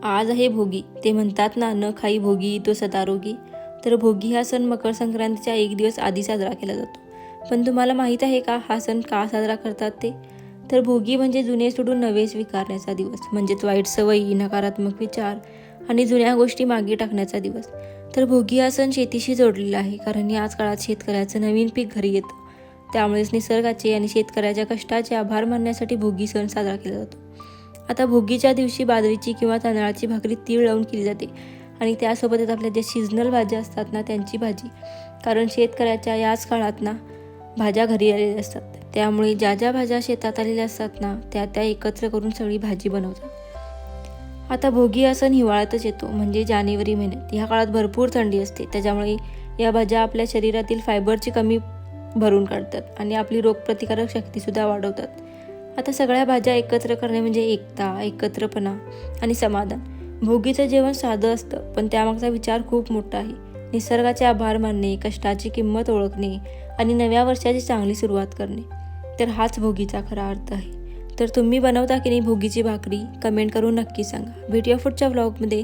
आज आहे भोगी. ते म्हणतात ना, न खाई भोगी तो सदा रोगी. तर भोगी हा सण मकर संक्रांतीच्या एक दिवस आधी साजरा केला जातो. पण तुम्हाला माहीत आहे का हा सण का साजरा करतात ते? तर भोगी म्हणजे जुने सोडून नवे स्वीकारण्याचा दिवस, म्हणजेच वाईट सवयी, नकारात्मक विचार आणि जुन्या गोष्टी मागे टाकण्याचा दिवस. तर भोगी हा सण शेतीशी जोडलेला आहे, कारण याच काळात शेतकऱ्याचं नवीन पीक घरी येतं. त्यामुळेच निसर्गाचे आणि शेतकऱ्याच्या कष्टाचे आभार मानण्यासाठी भोगी सण साजरा केला जातो. आता भोगीच्या दिवशी बाजरीची किंवा तांदळाची भाकरी तीळ लावून केली जाते आणि त्यासोबतच आपल्या ज्या सीझनल भाज्या असतात ना त्यांची भाजी, कारण शेतकऱ्याच्या याच काळात ना भाज्या घरी आलेल्या असतात, त्यामुळे ज्या ज्या भाज्या शेतात आलेल्या असतात ना त्या एकत्र करून सगळी भाजी बनवतात. आता भोगी हा सण हिवाळ्यातच येतो, म्हणजे जानेवारी महिन्यात. ह्या काळात भरपूर थंडी असते, त्याच्यामुळे या भाज्या आपल्या शरीरातील फायबरची कमी भरून काढतात आणि आपली रोगप्रतिकारक शक्तीसुद्धा वाढवतात. आता सगळ्या भाज्या एकत्र करणे म्हणजे एकता, एकत्रपणा आणि समाधान. भोगीचं जेवण साधं असतं, पण त्यामागचा विचार खूप मोठा आहे. निसर्गाचे आभार मानणे, कष्टाची किंमत ओळखणे आणि नव्या वर्षाची चांगली सुरुवात करणे, तर हाच भोगीचा खरा अर्थ आहे. तर तुम्ही बनवता की नाही भोगीची भाकरी? कमेंट करून नक्की सांगा. भेटूया पुढच्या व्लॉगमध्ये.